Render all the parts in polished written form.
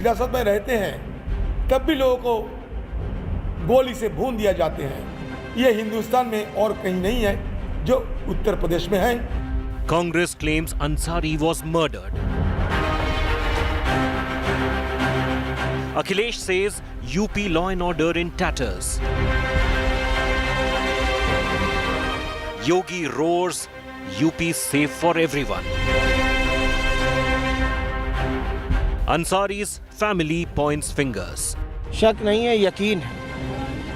हिरासत में रहते हैं तब भी लोगों को गोली से भून दिया जाते हैं। ये हिंदुस्तान में और कहीं नहीं है, जो उत्तर प्रदेश में है। Congress claims Ansari was murdered. Akhilesh says UP law and order in tatters. Yogi roars, UP safe for everyone. Ansari's family points fingers. शक नहीं है,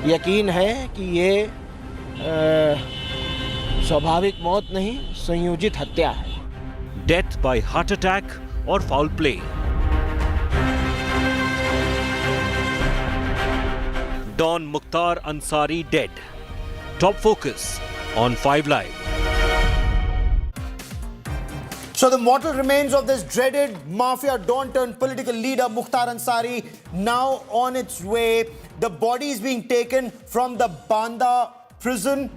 यकीन है कि ये स्वाभाविक मौत नहीं, संयोजित हत्या है। Death by heart attack or foul play. Don Mukhtar Ansari dead. Top focus on 5 Live. So the mortal remains of this dreaded mafia don turned political leader Mukhtar Ansari now on its way. The body is being taken from the Banda prison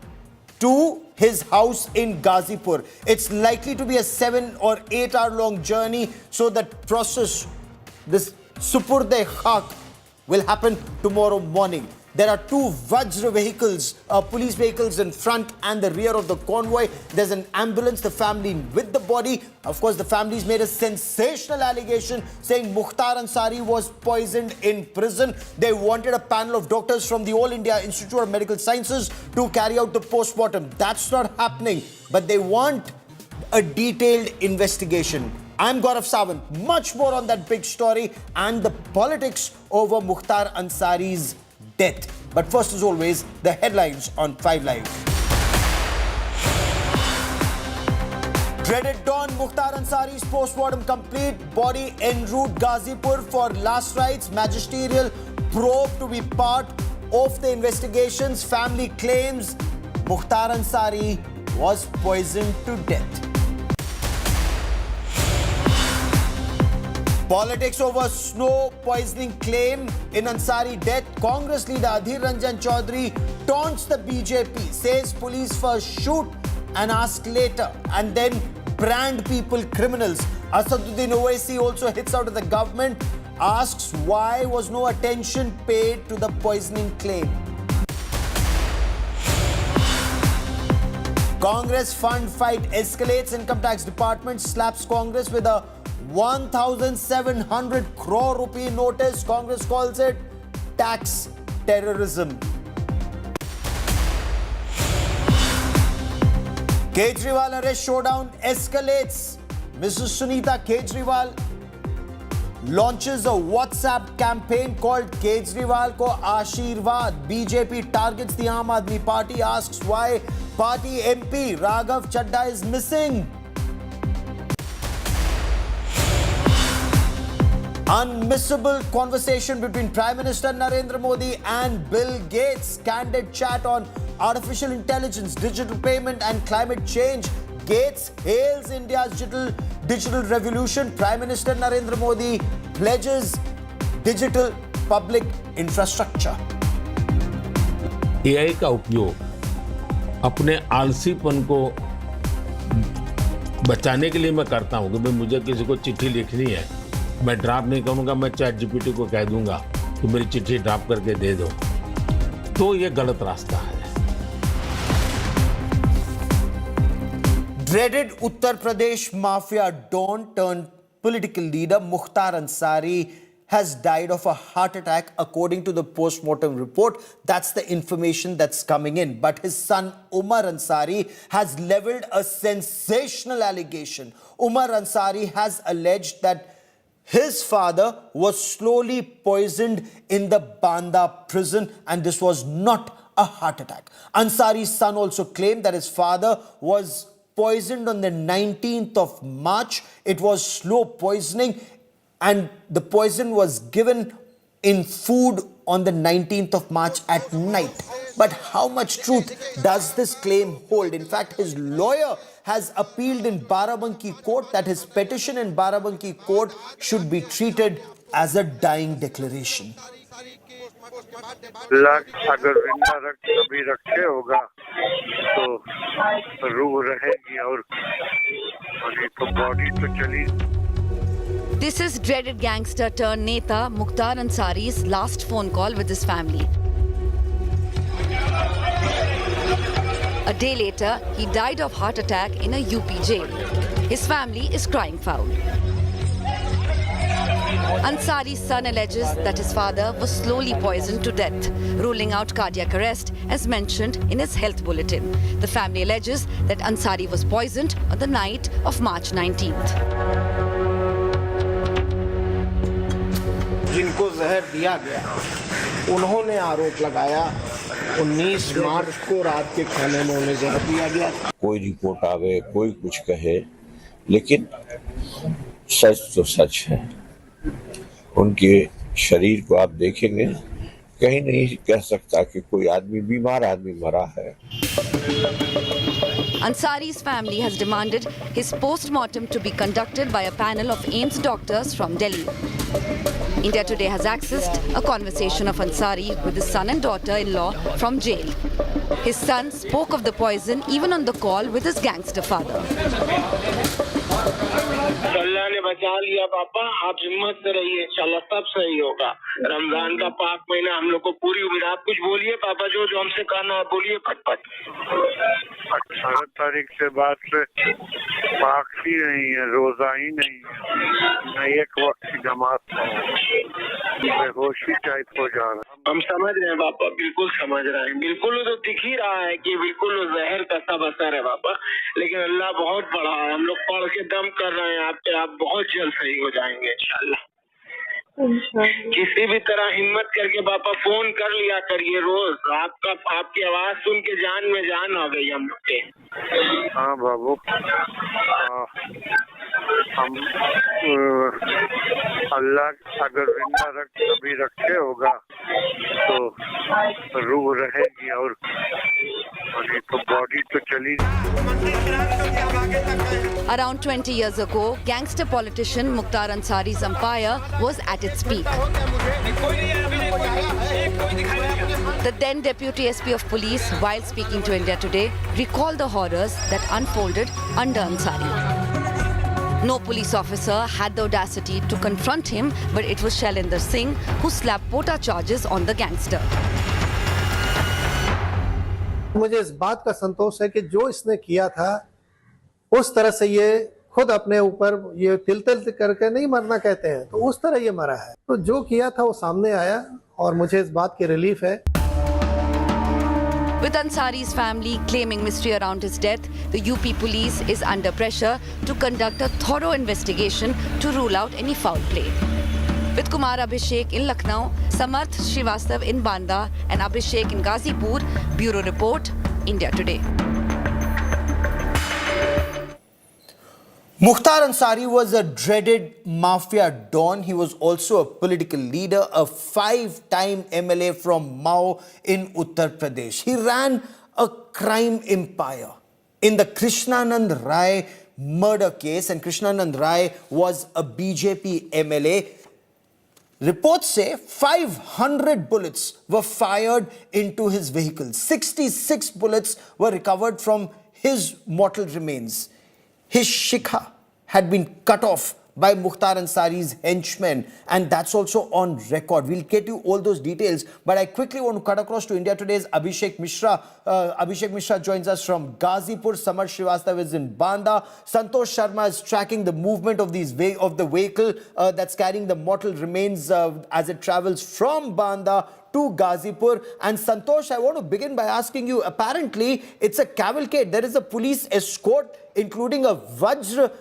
to his house in Ghazipur. It's likely to be a 7 or 8 hour long journey. So that process, this Supur-de-Khak, will happen tomorrow morning. There are 2 Vajra vehicles, police vehicles in front and the rear of the convoy. There's an ambulance, the family with the body. Of course, the family's made a sensational allegation saying Mukhtar Ansari was poisoned in prison. They wanted a panel of doctors from the All India Institute of Medical Sciences to carry out the postmortem. That's not happening, but they want a detailed investigation. I'm Guarav Sawant. Much more on that big story and the politics over Mukhtar Ansari's death. But first, as always, the headlines on 5 Live. Dreaded Don Mukhtar Ansari's postmortem complete. Body en route Ghazipur for last rites. Magisterial probe to be part of the investigations. Family claims Mukhtar Ansari was poisoned to death. Politics over snow poisoning claim in Ansari death. Congress leader Adhir Ranjan Chaudhary taunts the BJP, says police first shoot and ask later, and then brand people criminals. Asaduddin Owaisi also hits out at the government, asks why was no attention paid to the poisoning claim. Congress fund fight escalates. Income Tax Department slaps Congress with a 1,700 crore rupee notice. Congress calls it tax terrorism. Kejriwal arrest showdown escalates. Mrs. Sunita Kejriwal launches a WhatsApp campaign called Kejriwal Ko Ashirwad. BJP targets the Aam Aadmi Party, asks why party MP Raghav Chadda is missing. Unmissable conversation between Prime Minister Narendra Modi and Bill Gates. Candid chat on artificial intelligence, digital payment and climate change. Gates hails India's digital revolution. Prime Minister Narendra Modi pledges digital public infrastructure. AI का उपयोग अपने आलसीपन को बचाने के लिए मैं करता हूं कि भाई मुझे किसी को चिट्ठी लिखनी है, मैं ड्राफ्ट नहीं करूंगा, मैं चैट जीपीटी को कह दूंगा कि मेरी चिट्ठी ड्राफ्ट करके दे दो, तो ये गलत रास्ता है। Dreaded Uttar Pradesh mafia don turned political leader Mukhtar Ansari has died of a heart attack according to the postmortem report. That's the information that's coming in. But his son Umar Ansari has leveled a sensational allegation. Umar Ansari has alleged that his father was slowly poisoned in the Banda prison, and this was not a heart attack. Ansari's son also claimed that his father was poisoned on the 19th of March. It was slow poisoning, and the poison was given in food on the 19th of March at night. But how much truth does this claim hold? In fact, his lawyer has appealed in Barabanki court that his petition in Barabanki court should be treated as a dying declaration. अगर जिंदा रख कभी रखे होगा तो रूह रहेगी और तो बॉडी तो चली This is dreaded gangster-turned-neta Mukhtar Ansari's last phone call with his family. A day later, he died of heart attack in a UP jail. His family is crying foul. Ansari's son alleges that his father was slowly poisoned to death, ruling out cardiac arrest as mentioned in his health bulletin. The family alleges that Ansari was poisoned on the night of March 19th. जिनको जहर दिया गया उन्होंने आरोप लगाया 19 मार्च को रात के खाने में उन्हें जहर दिया गया। कोई रिपोर्ट आवे, कोई कुछ कहे, लेकिन सच तो सच है। उनके शरीर को आप देखेंगे, कहीं नहीं कह सकता कि कोई आदमी बीमार आदमी मरा है। Ansari's family has demanded his post-mortem to be conducted by a panel of AIIMS doctors from Delhi. India Today has accessed a conversation of Ansari with his son and daughter-in-law from jail. His son spoke of the poison even on the call with his gangster father. अल्लाह ने बचा लिया पापा, आप हिम्मत से रहिए, इंशाल्लाह सब सही होगा। रमजान का पाक महीना हम लोग को पूरी उम्मीद। आप कुछ बोलिए पापा, जो हमसे कहना है बोलिए फटफट। 18 तारीख से बाद से पाक ही नहीं है, रोजा ही नहीं है, न एक वक्त की नमाज, बेहोशी टाइप हो जा रहा है। हम समझ रहे हैं पापा, बिल्कुल समझ रहे हैं, बिल्कुल वो तो दिख ही रहा है कि बिल्कुल वो जहर का सब असर है पापा, लेकिन अल्लाह बहुत बड़ा है। हम लोग पढ़ के दम कर रहे हैं आप पे, आप बहुत जल्द सही हो जाएंगे इंशाल्लाह। किसी भी तरह हिम्मत करके पापा फोन कर लिया करिए रोज। आपकी आवाज सुन के जान में जान आ गई हम लोग के। हाँ बाबू, हम अल्लाह अगर जिंदा कभी रखे होगा तो रूह रहेगी, और तो बॉडी तो चली। Around 20 years ago, gangster politician Mukhtar Ansari's empire was at its peak. The then Deputy SP of Police, while speaking to India Today, recalled the horrors that unfolded under Ansari. No police officer had the audacity to confront him, but it was Shailendra Singh who slapped pota charges on the gangster. मुझे इस बात का संतोष है कि जो इसने किया था उस तरह से ये खुद अपने ऊपर ये तिल तिल करके नहीं मरना कहते हैं, तो उस तरह ये मरा है। तो जो किया था वो सामने आया और मुझे इस बात की रिलीफ है। With Ansari's family claiming mystery around his death, the UP police is under pressure to conduct a thorough investigation to rule out any foul play. With Kumar Abhishek in Lucknow, Samarth Srivastav in Banda and Abhishek in Ghazipur, Bureau Report, India Today. Mukhtar Ansari was a dreaded mafia don. He was also a political leader, a 5-time MLA from Mao in Uttar Pradesh. He ran a crime empire in the Krishnanand Rai murder case, and Krishnanand Rai was a BJP MLA. Reports say 500 bullets were fired into his vehicle. 66 bullets were recovered from his mortal remains. His shikha had been cut off by Mukhtar Ansari's henchmen, and that's also on record. We'll get you all those details, but I quickly want to cut across to India Today's Abhishek Mishra. Abhishek Mishra joins us from Ghazipur. Samarth Srivastav is in Banda. Santosh Sharma is tracking the movement of the vehicle that's carrying the mortal remains as it travels from Banda to Ghazipur. And Santosh, I want to begin by asking you, apparently it's a cavalcade. There is a police escort, including a Vajra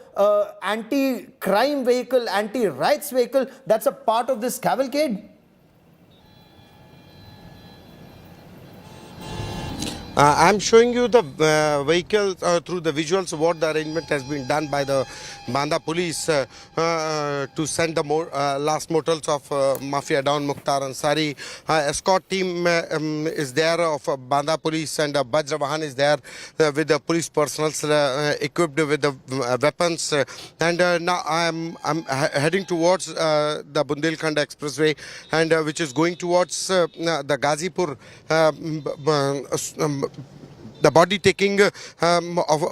anti-crime vehicle, anti-rights vehicle, that's a part of this cavalcade? I'm showing you the vehicle through the visuals, what the arrangement has been done by the Banda police to send the last mortals of Mafia Don Mukhtar Ansari. Escort team is there of Banda police, and Bajra Vahan is there with the police personnel equipped with the weapons. And now I'm heading towards the Bundelkhand Expressway, and which is going towards the Ghazipur The body taking of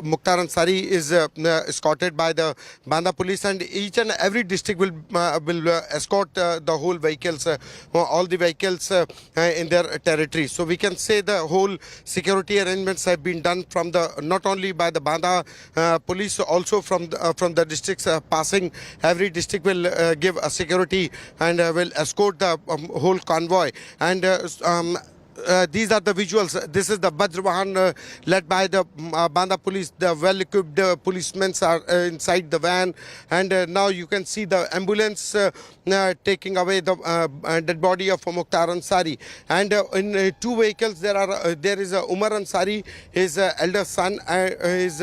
Mukhtar Ansari is escorted by the Banda police, and each and every district will escort the whole vehicles, all the vehicles in their territory. So we can say the whole security arrangements have been done from the not only by the Banda police, also from the districts passing. Every district will give a security and will escort the whole convoy. And these are the visuals. This is the Badr Vahan led by the Banda police. The well-equipped policemen are inside the van, and now you can see the ambulance taking away the dead body of Mukhtar Ansari. And in two vehicles there is Umar Ansari, his elder son, his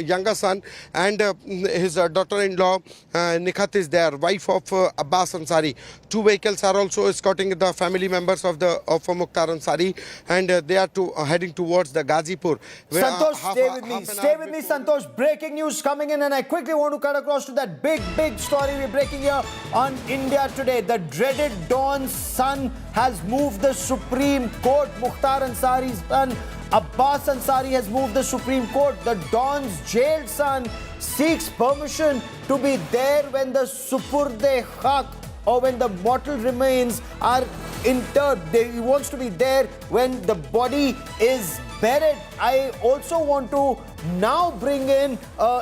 younger son, and his daughter-in-law Nikhat is there, wife of Abbas Ansari. Two vehicles are also escorting the family members of Mukhtar Ansari, and they are heading towards the Ghazipur. Santosh, stay with me. Stay with me, Santosh. Breaking news coming in, and I quickly want to cut across to that big story we're breaking here on India Today. The dreaded Don's son has moved the Supreme Court. Mukhtar Ansari's son, Abbas Ansari, has moved the Supreme Court. The Don's jailed son seeks permission to be there when the Supurde-Haq, or when the mortal remains are interred. He wants to be there when the body is buried. I also want to now bring in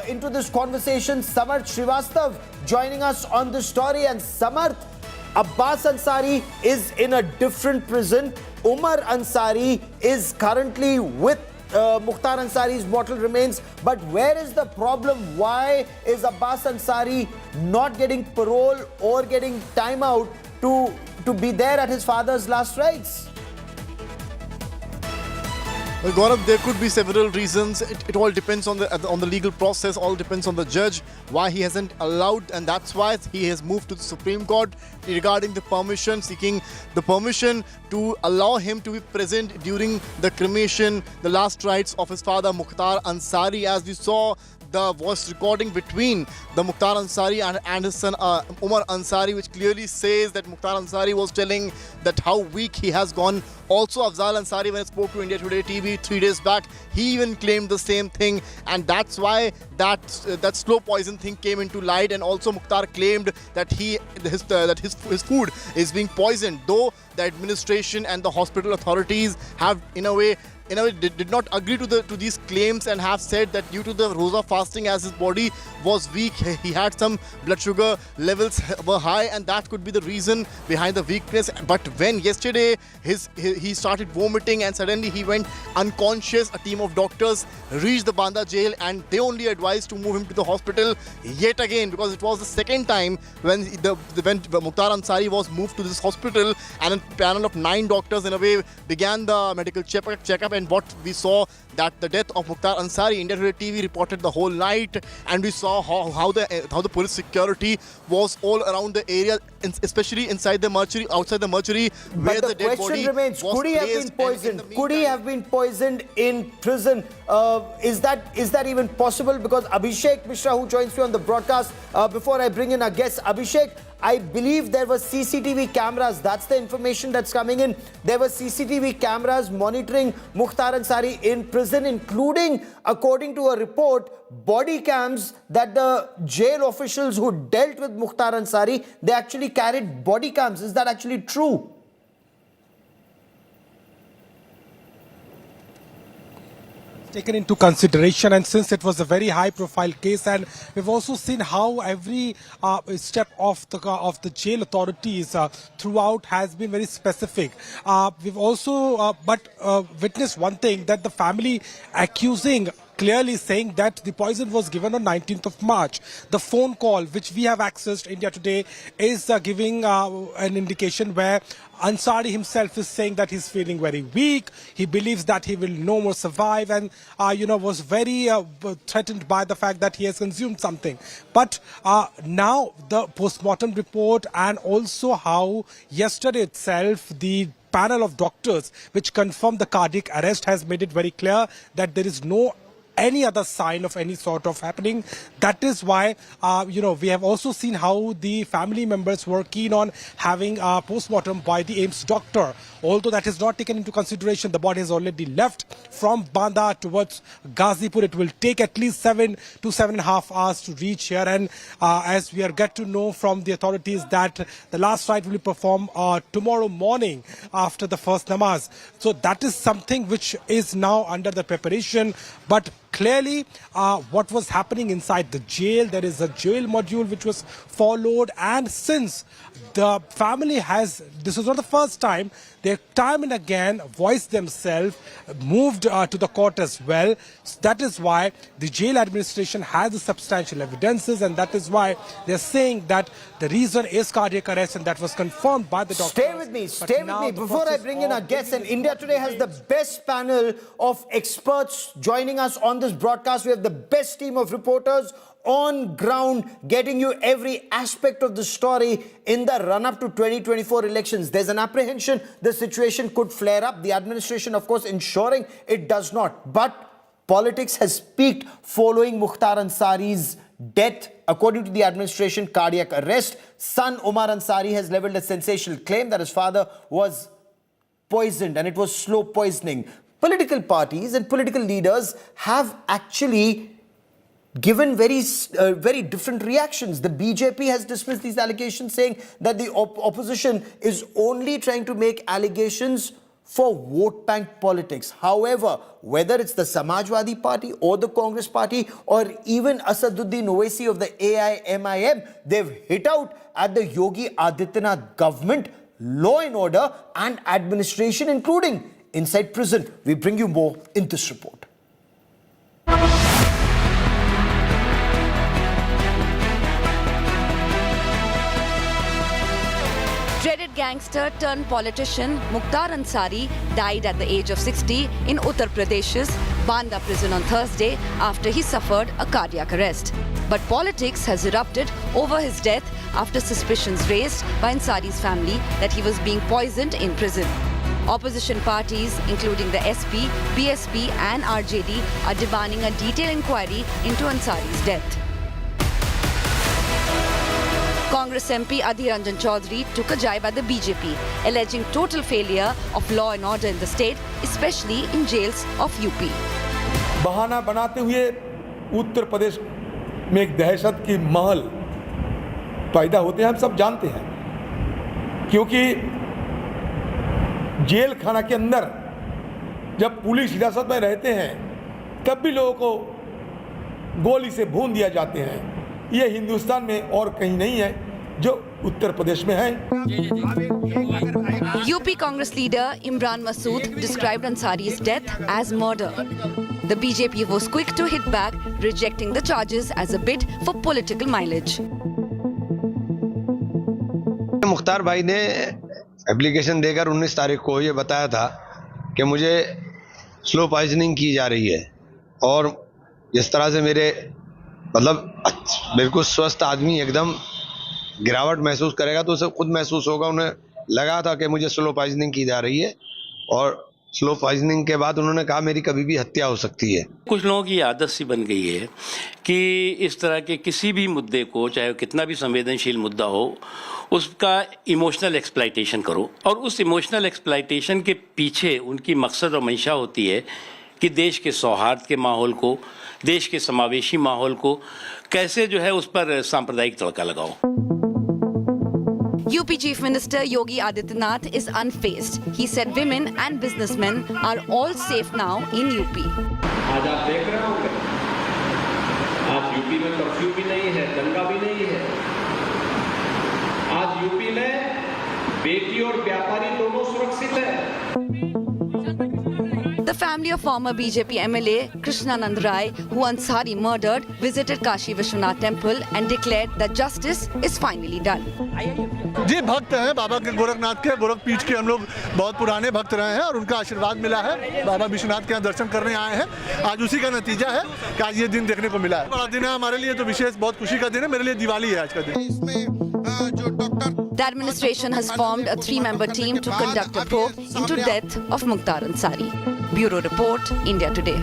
into this conversation Samarth Srivastav joining us on this story. And Samarth, Abbas Ansari is in a different prison. Umar Ansari is currently with Mukhtar Ansari's mortal remains. But where is the problem? Why is Abbas Ansari not getting parole or getting time out to be there at his father's last rites? Well, Guarav, there could be several reasons. It all depends on the legal process. All depends on the judge why he hasn't allowed, and that's why he has moved to the Supreme Court regarding the permission, seeking the permission to allow him to be present during the cremation, the last rites of his father Mukhtar Ansari. As we saw the voice recording between the Mukhtar Ansari and his son Umar Ansari, which clearly says that Mukhtar Ansari was telling that how weak he has gone. Also, Afzal Ansari, when he spoke to India Today TV 3 days back, he even claimed the same thing, and that's why that slow poison thing came into light. And also, Mukhtar claimed that his food is being poisoned, though the administration and the hospital authorities have in a way did not agree to these claims, and have said that due to the Rosa fasting, as his body was weak, he had some blood sugar levels were high, and that could be the reason behind the weakness. But when yesterday he started vomiting and suddenly he went unconscious, a team of doctors reached the Banda jail and they only advised to move him to the hospital yet again, because it was the second time when Mukhtar Ansari was moved to this hospital, and a panel of 9 doctors in a way began the medical checkup. And what we saw, that the death of Mukhtar Ansari, India Today TV reported the whole night, and we saw how the police security was all around the area, especially inside the mortuary, outside the mortuary, where the dead body was placed. But the question remains: could he have been poisoned? Could he have been poisoned in prison? Is that even possible? Because Abhishek Mishra, who joins me on the broadcast, before I bring in our guest, Abhishek, I believe there were CCTV cameras. That's the information that's coming in. There were CCTV cameras monitoring Mukhtar Ansari in prison, including, according to a report, body cams that the jail officials who dealt with Mukhtar Ansari, they actually carried body cams. Is that actually true? Taken into consideration, and since it was a very high profile case, and we've also seen how every step of the jail authorities throughout has been very specific. We've also witnessed one thing, that the family accusing, clearly saying that the poison was given on 19th of March. The phone call which we have accessed India Today is giving an indication where Ansari himself is saying that he's feeling very weak. He believes that he will no more survive, and was very threatened by the fact that he has consumed something. But now the postmortem report, and also how yesterday itself the panel of doctors which confirmed the cardiac arrest has made it very clear that there is no any other sign of any sort of happening. That is why, we have also seen how the family members were keen on having a postmortem by the AIMS doctor. Although that is not taken into consideration, the body has already left from Banda towards Ghazipur. It will take at least 7 to 7.5 hours to reach here. And as we are get to know from the authorities that the last rite will be performed tomorrow morning after the first namaz. So that is something which is now under the preparation. But clearly, what was happening inside the jail, there is a jail module which was followed, and since the family has, this is not the first time, they time and again voiced themselves, moved to the court as well. So that is why the jail administration has the substantial evidences, and that is why they're saying that the reason is cardiac arrest, and that was confirmed by the doctor. Stay with me. Before I bring in our guests, and India Today has the best panel of experts joining us on this broadcast. We have the best team of reporters on ground, getting you every aspect of the story in the run-up to 2024 elections. There's an apprehension the situation could flare up. The administration, of course, ensuring it does not. But politics has peaked following Mukhtar Ansari's death. According to the administration, cardiac arrest. Son Omar Ansari has leveled a sensational claim that his father was poisoned, and it was slow poisoning. Political parties and political leaders have actually given very different reactions. The BJP has dismissed these allegations, saying that the opposition is only trying to make allegations for vote bank politics. However, whether it's the Samajwadi Party or the Congress Party or even Asaduddin Owaisi of the AIMIM, they've hit out at the Yogi Adityanath government, law and order and administration, including inside prison. We bring you more in this report. Dreaded gangster-turned-politician Mukhtar Ansari died at the age of 60 in Uttar Pradesh's Banda prison on Thursday after he suffered a cardiac arrest. But politics has erupted over his death after suspicions raised by Ansari's family that he was being poisoned in prison. Opposition parties, including the SP, BSP and RJD, are demanding a detailed inquiry into Ansari's death. Congress MP Adhir Ranjan Chaudhary took a jibe at the BJP, alleging total failure of law and order in the state, especially in jails of UP. बहाना बनाते हुए उत्तर प्रदेश में एक दहशत की महल पैदा होते हैं, हम सब जानते हैं, क्योंकि जेल खाना के अंदर जब पुलिस हिरासत में रहते हैं तब भी लोगों को गोली से भून दिया जाते हैं। ये हिंदुस्तान में और कहीं नहीं है जो उत्तर प्रदेश में है। UP Congress leader Imran Masood described Ansari's death as murder. The BJP was quick to hit back, rejecting the charges as a bid for political mileage. Mukhtar भाई ने एप्लीकेशन देकर 19 तारीख को ये बताया था कि मुझे स्लो पॉइजनिंग की जा रही है, और जिस तरह से मेरे बिल्कुल स्वस्थ आदमी एकदम गिरावट महसूस करेगा तो उसे खुद महसूस होगा। उन्हें लगा था कि मुझे स्लो पॉइजनिंग की जा रही है, और स्लो पॉइजनिंग के बाद उन्होंने कहा मेरी कभी भी हत्या हो सकती है। कुछ लोगों की आदत सी बन गई है कि इस तरह के किसी भी मुद्दे को, चाहे कितना भी संवेदनशील मुद्दा हो, उसका इमोशनल एक्सप्लॉइटेशन करो, और उस इमोशनल एक्सप्लॉइटेशन के पीछे उनकी मकसद और मंशा होती है कि देश के सौहार्द के माहौल को, देश के समावेशी माहौल को कैसे उस पर सांप्रदायिक तड़का लगाओ। UP Chief Minister Yogi Adityanath is unfazed. He said women and businessmen are all safe now in UP. आज आप देख रहे होंगे, आज यूपी में कर्फ्यू भी नहीं है, दंगा भी नहीं है। आज यूपी में बेटी और व्यापारी दोनों सुरक्षित हैं। The family of former BJP MLA Krishnanand Rai, who Ansari murdered, visited Kashi Vishwanath Temple and declared that justice is finally done. जी भक्त हैं बाबा के, गोरखनाथ के, गोरखपीठ के हम लोग बहुत पुराने भक्त रहे हैं और उनका आशीर्वाद मिला है। बाबा विश्वनाथ के यहाँ दर्शन करने आए हैं। आज उसी का नतीजा है कि आज ये दिन देखने को मिला है। बड़ा दिन है हमारे लिए, तो विशेष बहुत खुशी का दिन है। मेरे लिए दिवाली है आज का दिन। The administration has formed a 3-member team to conduct a probe into death of Mukhtar Ansari. Bureau Report, India Today.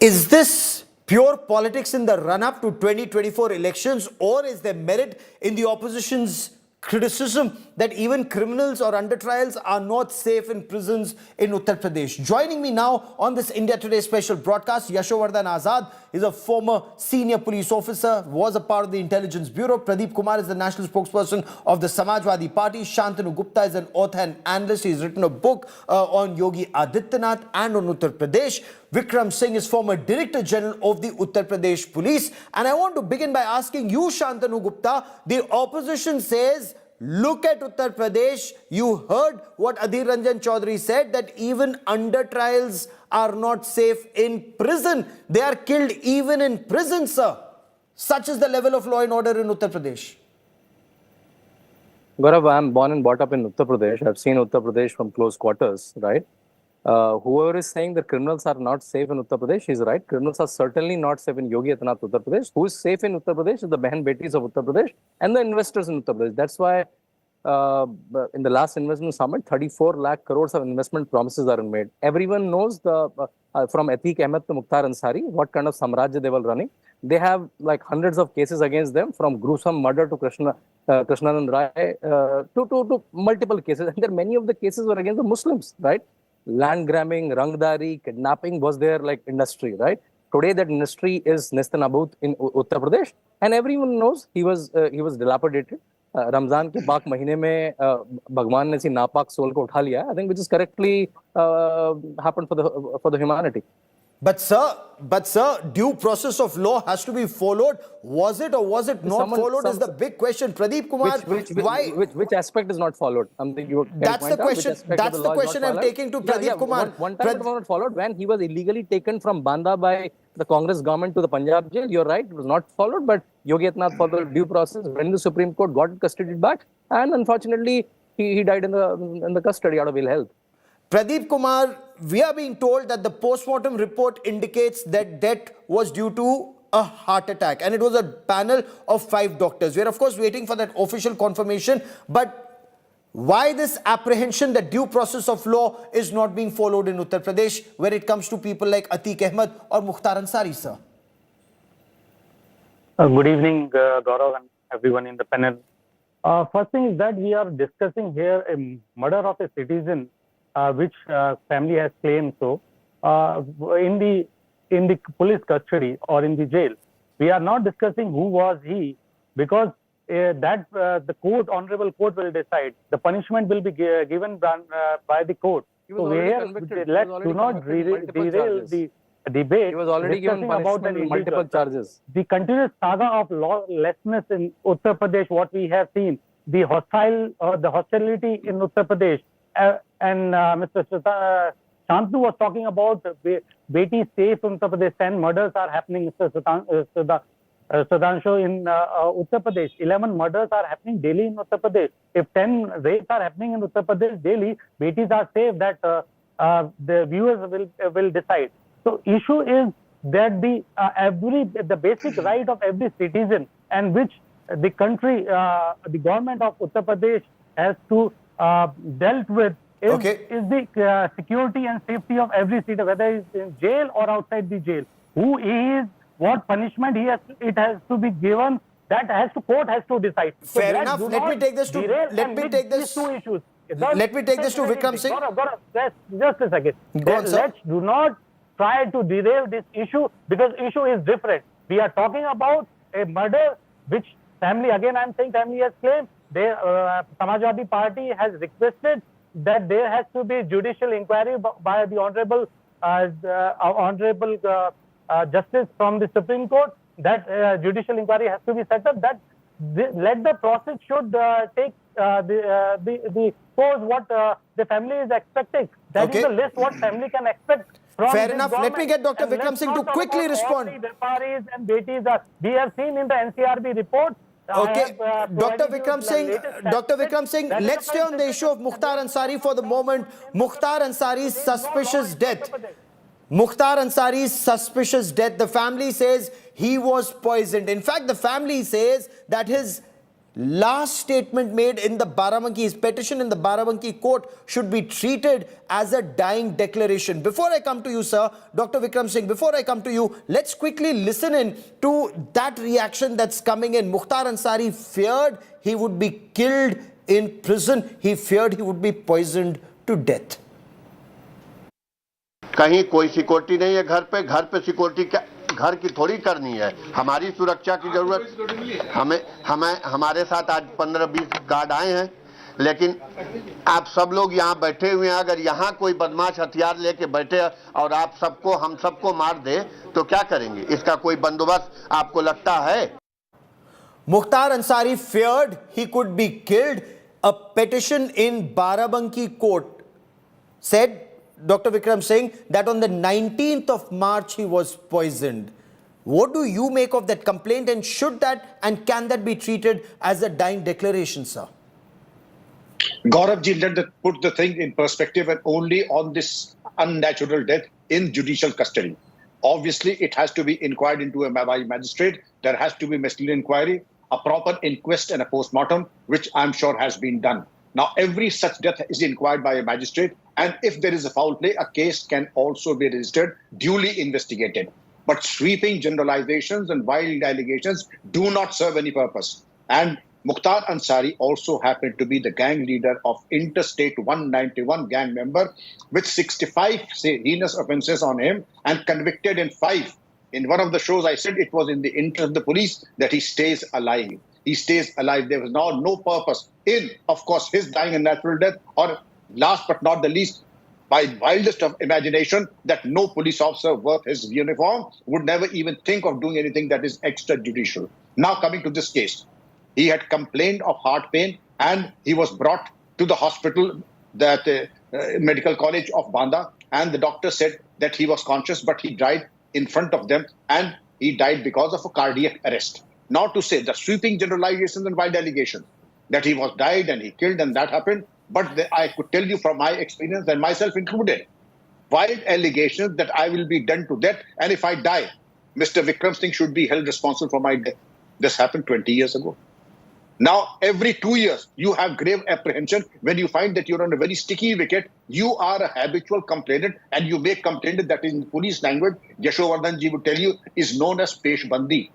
Is this pure politics in the run-up to 2024 elections, or is there merit in the opposition's criticism that even criminals or under trials are not safe in prisons in Uttar Pradesh? Joining me now on this India Today special broadcast, Yashovardhan Azad is a former senior police officer, was a part of the Intelligence Bureau. Pradeep Kumar is the national spokesperson of the Samajwadi Party. Shantanu Gupta is an author and analyst. He's written a book on Yogi Adityanath and on Uttar Pradesh. Vikram Singh is former Director General of the Uttar Pradesh Police. And I want to begin by asking you, Shantanu Gupta, the opposition says, look at Uttar Pradesh. You heard what Adhir Ranjan Chaudhary said, that even under trials are not safe in prison. They are killed even in prison, sir. Such is the level of law and order in Uttar Pradesh. Guarav, I'm born and brought up in Uttar Pradesh. I've seen Uttar Pradesh from close quarters, right? Whoever is saying that criminals are not safe in Uttar Pradesh is right. Criminals are certainly not safe in Yogi Adityanath, Uttar Pradesh. Who is safe in Uttar Pradesh is the Behan Betis of Uttar Pradesh and the investors in Uttar Pradesh. That's why in the last investment summit, 34 lakh crores of investment promises are made. Everyone knows from Atiq Ahmed to Mukhtar Ansari, what kind of samrajya they were running. They have like hundreds of cases against them, from gruesome murder to Krishnanand Rai to multiple cases. And there many of the cases were against the Muslims, right? Land grabbing, rangdari, kidnapping was their like industry, right? Today that industry is Nestanabut in Uttar Pradesh, and everyone knows he was dilapidated. Ramzan के बाक महीने में भगवान ने सी नापाक soul को उठा लिया, I think, which is correctly happened for the humanity. But sir, due process of law has to be followed. Was it or was it not followed is the big question. Pradeep Kumar, which aspect is not followed? That's the question. That's the question I'm taking to Pradeep Kumar. One time it was not followed when he was illegally taken from Banda by the Congress government to the Punjab jail. You're right, it was not followed, but Yogi Adityanath followed due process when the Supreme Court got custody back, and unfortunately he died in the custody out of ill health. Pradeep Kumar, we are being told that the postmortem report indicates that death was due to a heart attack, and it was a panel of 5 doctors. We are of course waiting for that official confirmation, but why this apprehension that due process of law is not being followed in Uttar Pradesh when it comes to people like Atiq Ahmed or Mukhtar Ansari, sir? Good evening, Gaurav and everyone in the panel. First thing is that we are discussing here a murder of a citizen, which family has claimed so in the police custody or in the jail. We are not discussing who was he, because the court, honorable court, will decide. The punishment will be given by the court. So let's do not derail the debate. He was already given punishment with multiple charges. The continuous saga of lawlessness in Uttar Pradesh, what we have seen, the hostility in Uttar Pradesh, and Mr. Shantanu was talking about Beti safe in Uttar Pradesh. 10 murders are happening, Mr. Sudhanshu, in Uttar Pradesh. 11 murders are happening daily in Uttar Pradesh. If 10 rapes are happening in Uttar Pradesh daily, Betis are safe. That the viewers will decide. So issue is that the basic right of every citizen, and which the country, the government of Uttar Pradesh has to dealt with is the security and safety of every citizen, whether he's in jail or outside the jail. Who he is, what punishment it has to be given, that court has to decide. Fair enough. Let me take this to Vikram Singh. Just a second. Let's do not try to derail this issue, because issue is different. We are talking about a murder which family, again I'm saying family has claimed. Samajwadi Party has requested that there has to be judicial inquiry by the honorable justice from the Supreme Court. That judicial inquiry has to be set up. That let the process should take the course what the family is expecting. That is the list what family can expect. Fair enough. Let me get Dr. Vikram Singh to quickly respond. And we have seen in the NCRB report. Okay, Dr. Vikram Singh, let's stay on the issue of Mukhtar Ansari for the moment. Mukhtar Ansari's suspicious death. The family says he was poisoned. In fact, the family says that his last statement made in the Barabanki, his petition in the Barabanki court should be treated as a dying declaration. Before I come to you, sir, Dr. Vikram Singh, before I come to you, let's quickly listen in to that reaction that's coming in. Mukhtar Ansari feared he would be killed in prison. He feared he would be poisoned to death. कहीं कोई security नहीं है घर पे security घर की थोड़ी करनी है, हमारी सुरक्षा की जरूरत हमारे साथ आज 15-20 गार्ड आए हैं, लेकिन आप सब लोग यहाँ बैठे हुए हैं, अगर यहाँ कोई बदमाश हथियार लेके बैठे और आप सबको हम सबको मार दे तो क्या करेंगे? इसका कोई बंदोबस्त आपको लगता है? Mukhtar Ansari feared he could be killed. A petition in Barabanki court said, Dr. Vikram Singh, that on the 19th of March he was poisoned. What do you make of that complaint, and should that and can that be treated as a dying declaration, sir? Guarav ji, put the thing in perspective and only on this unnatural death in judicial custody. Obviously, it has to be inquired into by magistrate. There has to be ministerial inquiry, a proper inquest and a postmortem, which I'm sure has been done. Now, every such death is inquired by a magistrate, and if there is a foul play, a case can also be registered, duly investigated. But sweeping generalizations and wild allegations do not serve any purpose. And Mukhtar Ansari also happened to be the gang leader of Interstate 191 gang member with 65 heinous offenses on him and convicted in 5. In one of the shows, I said it was in the interest of the police that he stays alive. He stays alive. There was now no purpose in, of course, his dying a natural death, or last but not the least, by wildest of imagination, that no police officer worth his uniform would never even think of doing anything that is extrajudicial. Now coming to this case, he had complained of heart pain and he was brought to the hospital, that medical college of Banda, and the doctor said that he was conscious, but he died in front of them, and he died because of a cardiac arrest. Now to say the sweeping generalizations and wild allegations that he was died and he killed and that happened, but I could tell you from my experience, and myself included, wild allegations that I will be done to death, and if I die, Mr. Vikram Singh should be held responsible for my death. This happened 20 years ago. Now, every 2 years, you have grave apprehension when you find that you're on a very sticky wicket. You are a habitual complainant, and you make complaint that in police language, Yashovardhan ji would tell you, is known as peshbandi.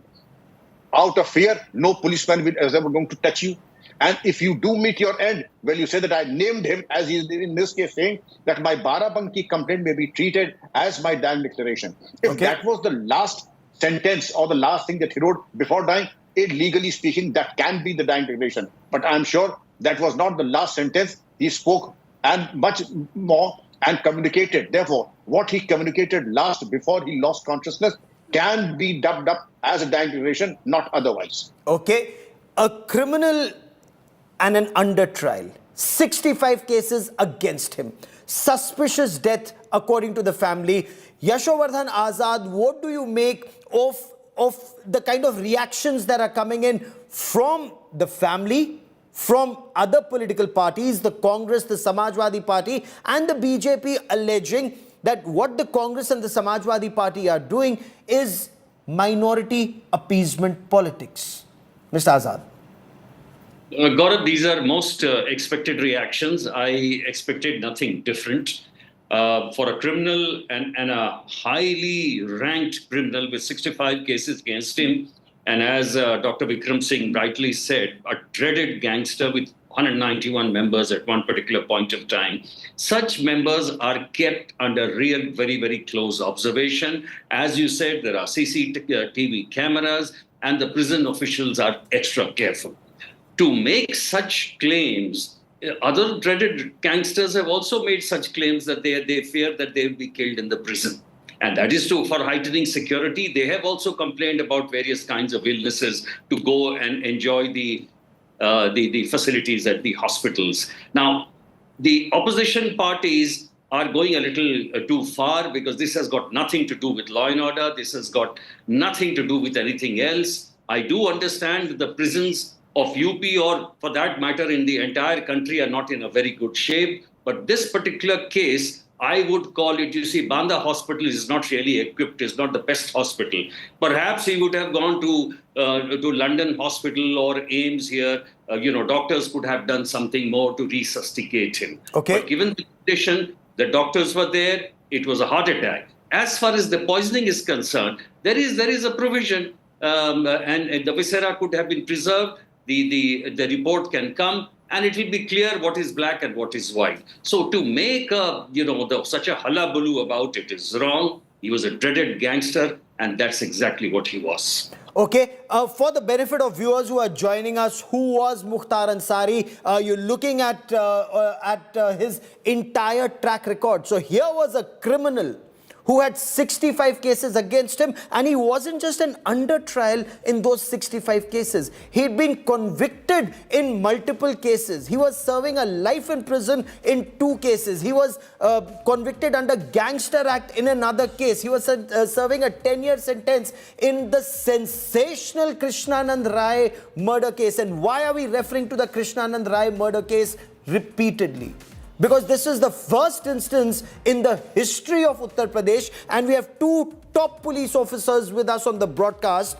Out of fear, no policeman will ever going to touch you. And if you do meet your end, well, you say that I named him, as he is in this case saying, that my Barabanki complaint may be treated as my dying declaration. If that was the last sentence or the last thing that he wrote before dying, legally speaking, that can be the dying declaration. But I'm sure that was not the last sentence. He spoke and much more and communicated. Therefore, what he communicated last before he lost consciousness can be dubbed up as a dying declaration, not otherwise. Okay. A criminal and an under trial. 65 cases against him. Suspicious death according to the family. Yashovardhan Azad, what do you make of the kind of reactions that are coming in from the family, from other political parties, the Congress, the Samajwadi Party, and the BJP, alleging that what the Congress and the Samajwadi Party are doing is minority appeasement politics? Mr. Azad. Gaurav, these are most expected reactions. I expected nothing different. For a criminal and a highly ranked criminal with 65 cases against him, and as Dr. Vikram Singh rightly said, a dreaded gangster with 191 members at one particular point of time. Such members are kept under real, very, very close observation. As you said, there are CCTV cameras, and the prison officials are extra careful. To make such claims, other dreaded gangsters have also made such claims that they fear that they will be killed in the prison. And that is true for heightening security. They have also complained about various kinds of illnesses to go and enjoy the facilities at the hospitals. Now, the opposition parties are going a little too far, because this has got nothing to do with law and order. This has got nothing to do with anything else. I do understand that the prisons of UP, or for that matter in the entire country, are not in a very good shape. But this particular case I would call it, you see, Banda hospital is not really equipped, is not the best hospital. Perhaps he would have gone to London hospital or AIMS here. Doctors could have done something more to resuscitate him. Okay. But given the condition, the doctors were there, it was a heart attack. As far as the poisoning is concerned, there is a provision, and the viscera could have been preserved. The report can come, and it will be clear what is black and what is white. So to make such a hullabaloo about it is wrong. He was a dreaded gangster, and that's exactly what he was. Okay, for the benefit of viewers who are joining us, who was Mukhtar Ansari? You're looking at his entire track record. So here was a criminal who had 65 cases against him, and he wasn't just an under trial in those 65 cases. He'd been convicted in multiple cases. He was serving a life in prison in 2 cases. He was convicted under Gangster Act in another case. He was serving a 10-year sentence in the sensational Krishnanand Rai murder case. And why are we referring to the Krishnanand Rai murder case repeatedly? Because this is the first instance in the history of Uttar Pradesh, and we have 2 top police officers with us on the broadcast,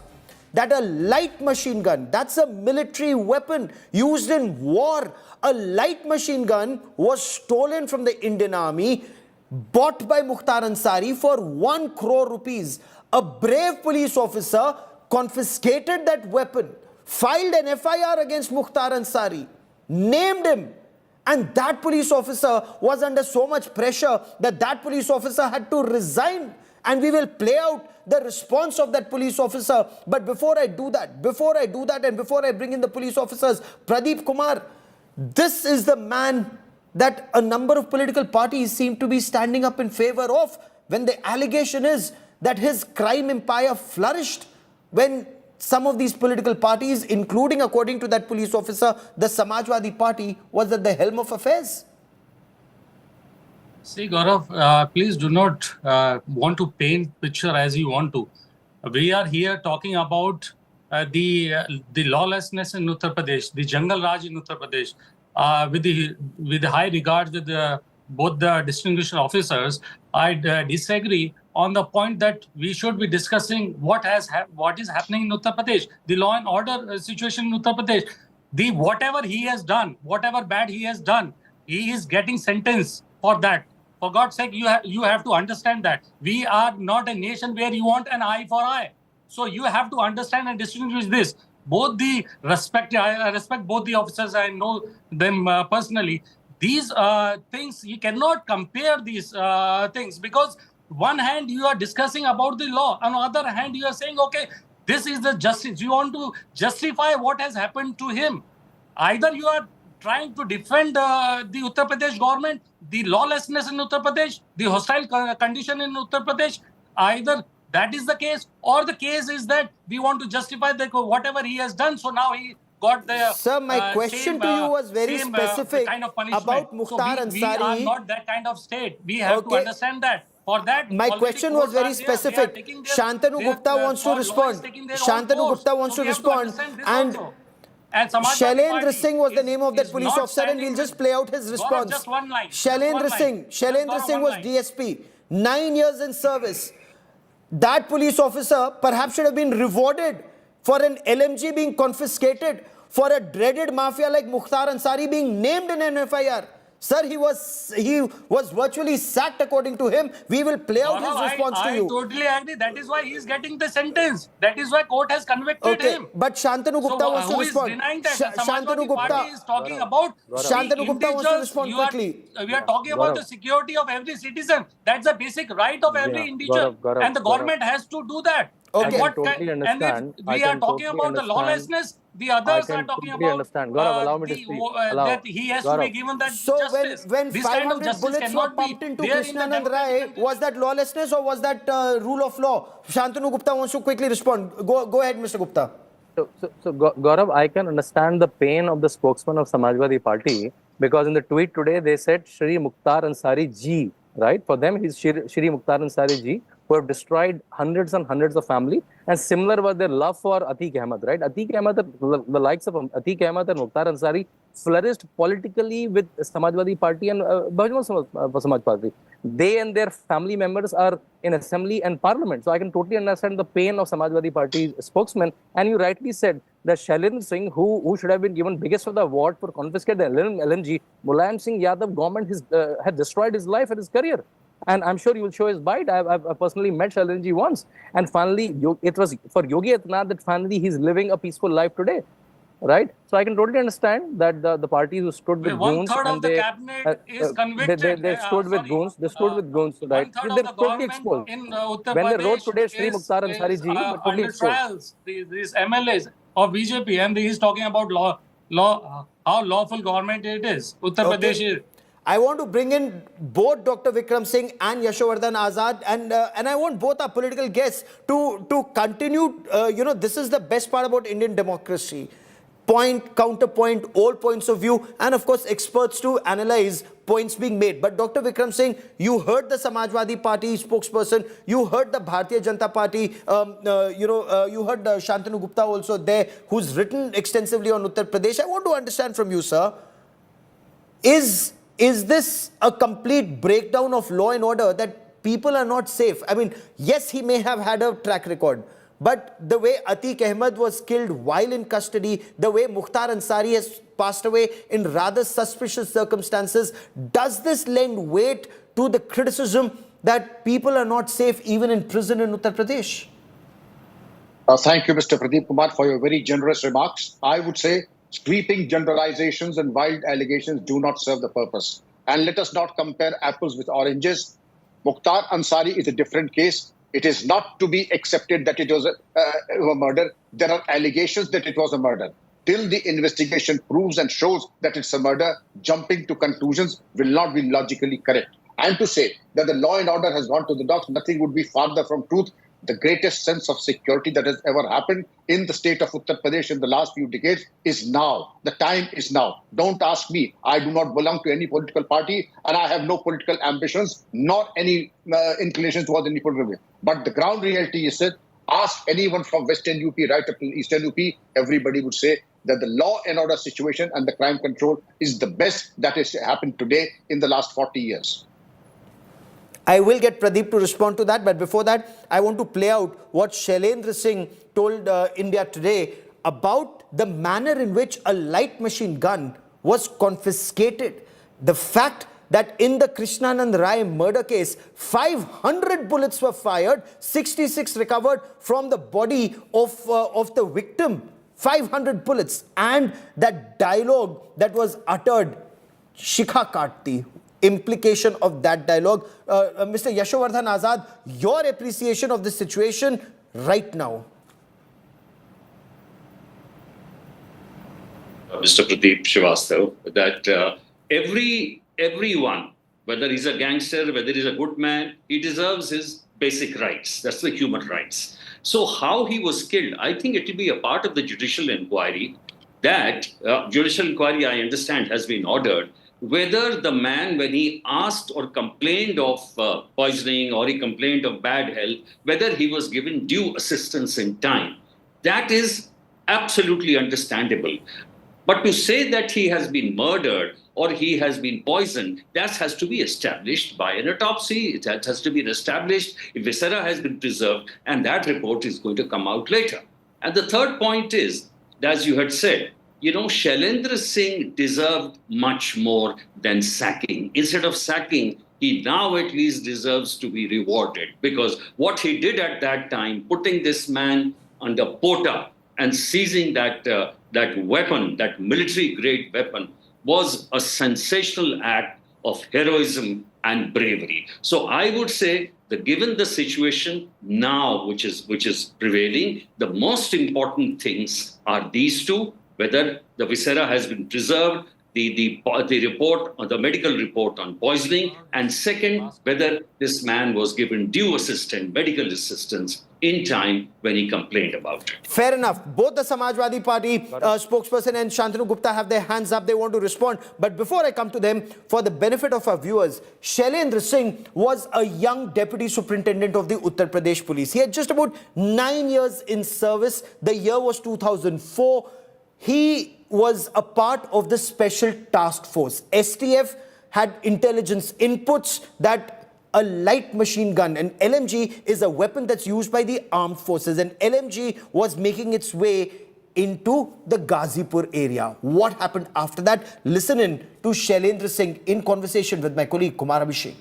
that a light machine gun, that's a military weapon used in war, a light machine gun was stolen from the Indian Army, bought by Mukhtar Ansari for 1 crore rupees. A brave police officer confiscated that weapon, filed an FIR against Mukhtar Ansari, named him. And that police officer was under so much pressure that police officer had to resign. And we will play out the response of that police officer. But before I do that, and before I bring in the police officers, Pradeep Kumar, this is the man that a number of political parties seem to be standing up in favor of, when the allegation is that his crime empire flourished when some of these political parties, including, according to that police officer, the Samajwadi Party, was at the helm of affairs. See, Guarav, please do not want to paint picture as you want to. We are here talking about the lawlessness in Uttar Pradesh, the Jungle Raj in Uttar Pradesh, with the high regards with both the distinguished officers. I disagree on the point that we should be discussing what is happening in Uttar Pradesh, the law and order situation in Uttar Pradesh. Whatever he has done, whatever bad he has done, he is getting sentenced for that. For God's sake, you have to understand that. We are not a nation where you want an eye for eye. So you have to understand and distinguish this. I respect both the officers. I know them personally. These things, you cannot compare these things, because one hand you are discussing about the law, on the other hand you are saying, okay, this is the justice. You want to justify what has happened to him. Either you are trying to defend the Uttar Pradesh government, the lawlessness in Uttar Pradesh, the hostile condition in Uttar Pradesh. Either that is the case, or the case is that we want to justify whatever he has done. So now he got the Sir, my question to you was very specific kind of punishment. about Mukhtar Ansari. We are not that kind of state. We have to understand that. For that, my question was very specific. Shantanu Gupta wants to respond. Shantanu Gupta wants to respond. And Shailendra Singh was the name of that police officer, and we'll just play out his response. Shailendra Singh was DSP, 9 years in service. That police officer perhaps should have been rewarded for an LMG being confiscated, for a dreaded mafia like Mukhtar Ansari being named in an FIR. Sir, he was virtually sacked according to him. We will play out his response to you. I totally agree. That is why he is getting the sentence. That is why court has convicted him. But Shantanu Gupta wants to respond. Who is denying that? Shantanu Gupta is talking about Shantanu Gupta wants to respond quickly. We are talking about the security of every citizen. That's the basic right of every individual. And the government has to do that. Okay. I totally understand. And we are talking about the lawlessness. The others are talking about Gaurav, allow me to speak. That he has to be given that justice. So when 500 bullets were pumped into Krishnanand Rai, was that lawlessness or was that rule of law? Shantanu Gupta wants to quickly respond. Go ahead, Mr. Gupta. So Gaurav, I can understand the pain of the spokesman of Samajwadi Party, because in the tweet today they said Shri Mukhtar Ansari Ji, right? For them, he's Shri Mukhtar Ansari Ji, who have destroyed hundreds and hundreds of family. And similar was their love for Atiq Ahmed, right? Atiq Ahmed, the likes of Atiq Ahmed and Mukhtar Ansari flourished politically with Samajwadi Party and Bahujan Samaj Party. They and their family members are in assembly and parliament. So I can totally understand the pain of Samajwadi Party spokesman. And you rightly said that Shailendra Singh, who should have been given biggest of the award for confiscating the LMG, Mulayam Singh Yadav government had destroyed his life and his career. And I'm sure you will show his bite. I've personally met Shailendra Ji once. And finally, it was for Yogi Adityanath that finally he's living a peaceful life today. Right? So I can totally understand that the parties who stood with goons and the cabinet is convicted. They stood with goons. They stood with goons, right? They're totally exposed. In Uttar When they wrote Pradesh today, Sri Mukhtar Ansari ji, they're totally under exposed. trials, these MLAs of BJP, and he's talking about how lawful government it is. Uttar Pradesh is. I want to bring in both Dr. Vikram Singh and Yashovardhan Azad, and I want both our political guests to continue. This is the best part about Indian democracy. Point, counterpoint, all points of view, and of course experts to analyze points being made. But Dr. Vikram Singh, you heard the Samajwadi Party spokesperson, you heard the Bharatiya Janata Party, you heard Shantanu Gupta also there, who's written extensively on Uttar Pradesh. I want to understand from you, sir, is this a complete breakdown of law and order, that people are not safe? I mean, yes, he may have had a track record, but the way Atiq Ahmed was killed while in custody, the way Mukhtar Ansari has passed away in rather suspicious circumstances, does this lend weight to the criticism that people are not safe even in prison in Uttar Pradesh? Thank you, Mr. Pradeep Kumar, for your very generous remarks. I would say sweeping generalizations and wild allegations do not serve the purpose. And let us not compare apples with oranges. Mukhtar Ansari is a different case. It is not to be accepted that it was a murder. There are allegations that it was a murder. Till the investigation proves and shows that it's a murder, jumping to conclusions will not be logically correct. And to say that the law and order has gone to the dogs, nothing would be farther from truth. The greatest sense of security that has ever happened in the state of Uttar Pradesh in the last few decades is now. The time is now. Don't ask me. I do not belong to any political party, and I have no political ambitions, nor any inclinations towards any political way. But the ground reality is that ask anyone from Western UP right up to Eastern UP, everybody would say that the law and order situation and the crime control is the best that has happened today in the last 40 years. I will get Pradeep to respond to that, but before that, I want to play out what Shailendra Singh told India Today about the manner in which a light machine gun was confiscated. The fact that in the Krishnanand Rai murder case, 500 bullets were fired, 66 recovered from the body of the victim, 500 bullets, and that dialogue that was uttered, Shikha Karti. Implication of that dialogue. Mr. Yashovardhan Azad, your appreciation of the situation right now. Mr. Pradeep Srivastav, that everyone, whether he's a gangster, whether he's a good man, he deserves his basic rights. That's the human rights. So how he was killed, I think it will be a part of the judicial inquiry. That judicial inquiry, I understand, has been ordered. Whether the man, when he asked or complained of poisoning or he complained of bad health, whether he was given due assistance in time, that is absolutely understandable. But to say that he has been murdered or he has been poisoned, that has to be established by an autopsy. That has to be established. If viscera has been preserved, and that report is going to come out later. And the third point is, as you had said, Shailendra Singh deserved much more than sacking. Instead of sacking, he now at least deserves to be rewarded, because what he did at that time, putting this man under POTA and seizing that weapon, that military-grade weapon, was a sensational act of heroism and bravery. So I would say that given the situation now which is prevailing, the most important things are these two: whether the viscera has been preserved, the report, or the medical report on poisoning, and second, whether this man was given due medical assistance in time when he complained about it. Fair enough. Both the Samajwadi Party spokesperson and Shantanu Gupta have their hands up. They want to respond. But before I come to them, for the benefit of our viewers, Shailendra Singh was a young deputy superintendent of the Uttar Pradesh Police. He had just about 9 years in service. The year was 2004. He was a part of the special task force. STF had intelligence inputs that a light machine gun, an LMG, is a weapon that's used by the armed forces. An LMG was making its way into the Ghazipur area. What happened after that? Listen in to Shailendra Singh in conversation with my colleague Kumar Abhishek.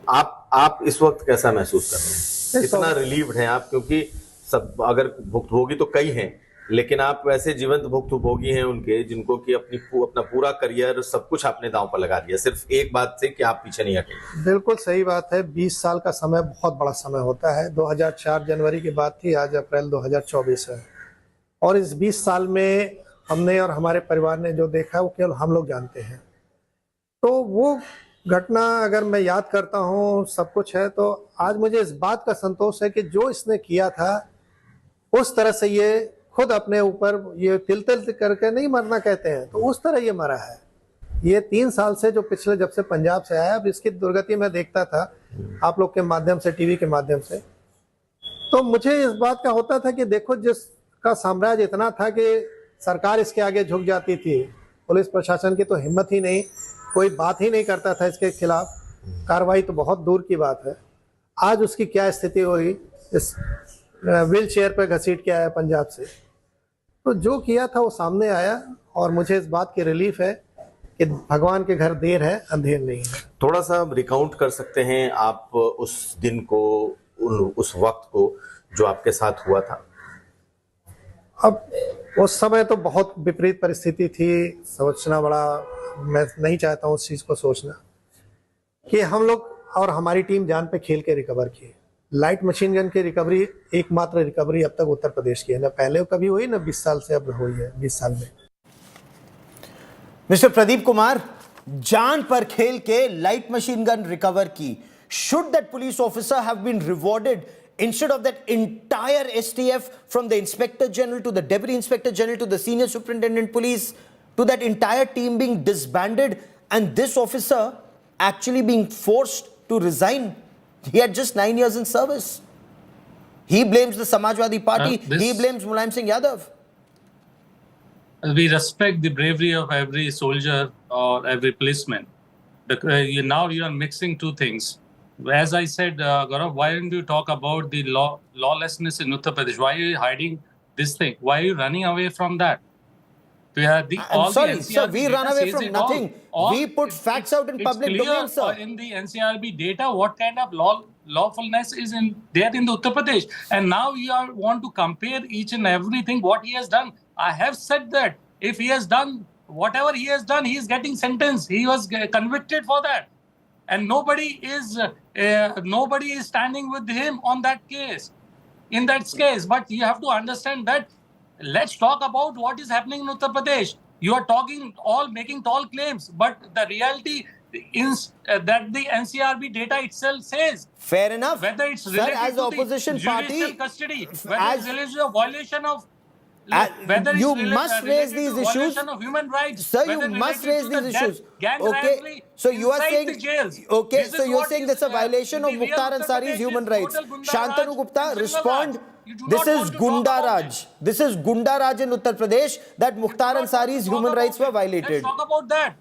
आप इस वक्त कैसा महसूस कर रहे हैं? कितना relieved हैं आप? क्योंकि सब अगर भुक्तभोगी तो कई हैं, लेकिन आप वैसे जीवंत भुक्तभोगी हैं उनके, जिनको कि अपना पूरा करियर सब कुछ आपने दांव पर लगा दिया सिर्फ एक बात से कि आप पीछे नहीं हटे। बिल्कुल सही बात है। 20 साल का समय बहुत बड़ा समय होता है। 2004 जनवरी की बात थी, आज अप्रैल 2024 है, और इस 20 साल में हमने और हमारे परिवार ने जो देखा वो केवल हम लोग जानते हैं। तो वो घटना अगर मैं याद करता हूँ, सब कुछ है, तो आज मुझे इस बात का संतोष है कि जो इसने किया था उस तरह से ये खुद अपने ऊपर ये तिल करके नहीं मरना कहते हैं, तो उस तरह ये मरा है। ये 3 साल से जो पिछले जब से पंजाब से आया, अब इसकी दुर्गति मैं देखता था आप लोग के माध्यम से, टीवी के माध्यम से, तो मुझे इस बात का होता था कि देखो जिसका साम्राज्य इतना था कि सरकार इसके आगे झुक जाती थी, पुलिस प्रशासन की तो हिम्मत ही नहीं, कोई बात ही नहीं करता था इसके खिलाफ, कार्रवाई तो बहुत दूर की बात है। आज उसकी क्या स्थिति हुई, इस व्हील चेयर पर घसीट के आया पंजाब से, तो जो किया था वो सामने आया, और मुझे इस बात की रिलीफ है कि भगवान के घर देर है अंधेर नहीं है। थोड़ा सा रिकाउंट कर सकते हैं आप उस दिन को, उस वक्त को जो आपके साथ हुआ था? अब उस समय तो बहुत विपरीत परिस्थिति थी, सोचना बड़ा, मैं नहीं चाहता हूँ उस चीज़ को सोचना, कि हम लोग और हमारी टीम जान पे खेल के रिकवर किए। लाइट मशीन गन की रिकवरी एकमात्र रिकवरी अब तक उत्तर प्रदेश की है, ना पहले कभी हुई, ना 20 साल से अब हुई है, 20 साल में। मिस्टर प्रदीप कुमार, जान पर खेल के लाइट मशीन गन रिकवर की। Should that police officer have been rewarded instead of that entire STF, from the Inspector General to the Deputy Inspector General to the Senior Superintendent Police, to that entire team being disbanded, and this officer actually being forced to resign? He had just 9 years in service. He blames the Samajwadi Party. He blames Mulayam Singh Yadav. We respect the bravery of every soldier or every policeman. Now you are mixing two things. As I said, Guarav, why don't you talk about the lawlessness in Uttar Pradesh? Why are you hiding this thing? Why are you running away from that? I'm sorry, sir, we run away from nothing. We put facts out in public domain, sir. In the NCRB data, what kind of lawfulness is there in the Uttar Pradesh? And now you want to compare each and everything what he has done. I have said that if he has done whatever he has done, he is getting sentenced. He was convicted for that, and nobody is standing with him on that case. In that case, but you have to understand that. Let's talk about what is happening in Uttar Pradesh. You are making tall claims, but the reality is that the NCRB data itself says. Fair enough. Whether it's sir, related as to opposition the party, judicial custody, whether it's related to a violation of you must raise these issues. Violation of human rights, sir, you must raise these issues. Okay, so you are saying, okay, so you're saying that's a violation of Mukhtar Ansari's human rights. Shantanu, Gupta, respond. This is Gunda Raj. This is Gunda Raj in Uttar Pradesh, that Mukhtar Ansari's human rights were violated. Let's talk about that.